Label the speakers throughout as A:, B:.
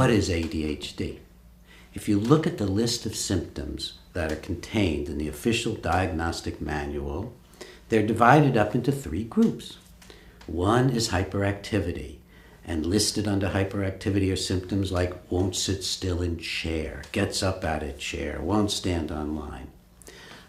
A: what is ADHD? If you look at the list of symptoms that are contained in the official diagnostic manual, they're divided up into 3 groups. One is hyperactivity, and listed under hyperactivity are symptoms like won't sit still in chair, gets up out of chair, won't stand on line.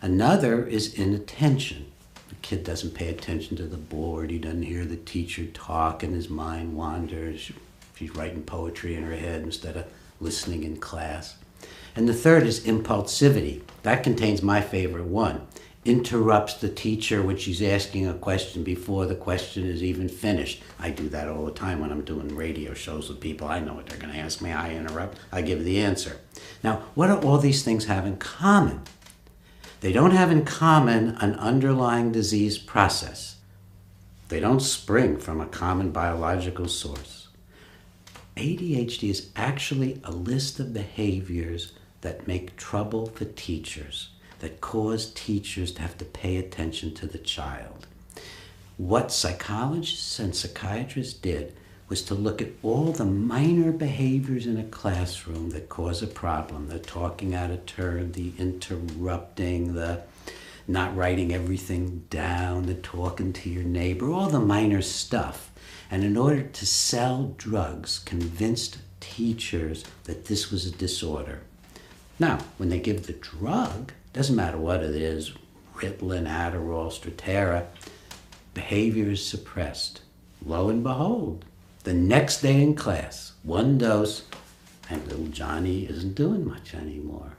A: Another is inattention. The kid doesn't pay attention to the board, he doesn't hear the teacher talk, and his mind wanders. She's writing poetry in her head instead of listening in class. And the third is impulsivity. That contains my favorite one. Interrupts the teacher when she's asking a question before the question is even finished. I do that all the time when I'm doing radio shows with people. I know what they're going to ask me. I interrupt. I give the answer. Now, what do all these things have in common? They don't have in common an underlying disease process. They don't spring from a common biological source. ADHD is actually a list of behaviors that make trouble for teachers, that cause teachers to have to pay attention to the child. What psychologists and psychiatrists did was to look at all the minor behaviors in a classroom that cause a problem. The talking out of turn, the interrupting, the not writing everything down, the talking to your neighbor, all the minor stuff. And in order to sell drugs, convinced teachers that this was a disorder. Now, when they give the drug, doesn't matter what it is, Ritalin, Adderall, Strattera, behavior is suppressed. Lo and behold, the next day in class, 1 dose, and little Johnny isn't doing much anymore.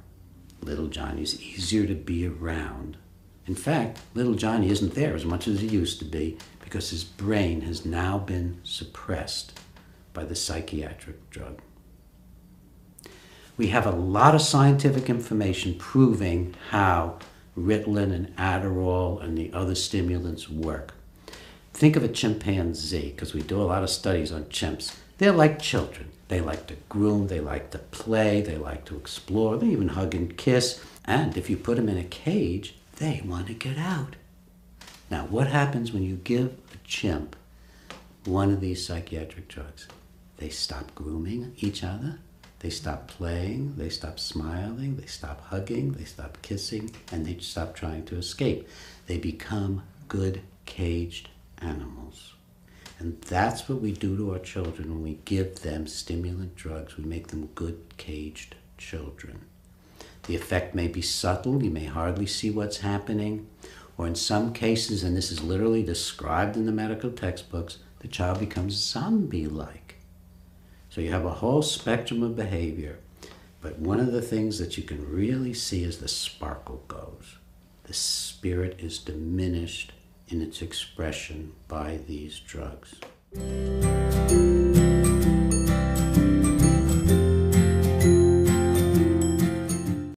A: Little Johnny's easier to be around. In fact, little Johnny isn't there as much as he used to be because his brain has now been suppressed by the psychiatric drug. We have a lot of scientific information proving how Ritalin and Adderall and the other stimulants work. Think of a chimpanzee, because we do a lot of studies on chimps. They're like children. They like to groom, they like to play, they like to explore, they even hug and kiss. And if you put them in a cage, they want to get out. Now, what happens when you give a chimp one of these psychiatric drugs? They stop grooming each other. They stop playing, they stop smiling, they stop hugging, they stop kissing, and they stop trying to escape. They become good caged animals. And that's what we do to our children when we give them stimulant drugs. We make them good caged children. The effect may be subtle, you may hardly see what's happening, or in some cases, and this is literally described in the medical textbooks, the child becomes zombie-like. So you have a whole spectrum of behavior, but one of the things that you can really see is the sparkle goes. The spirit is diminished in its expression by these drugs.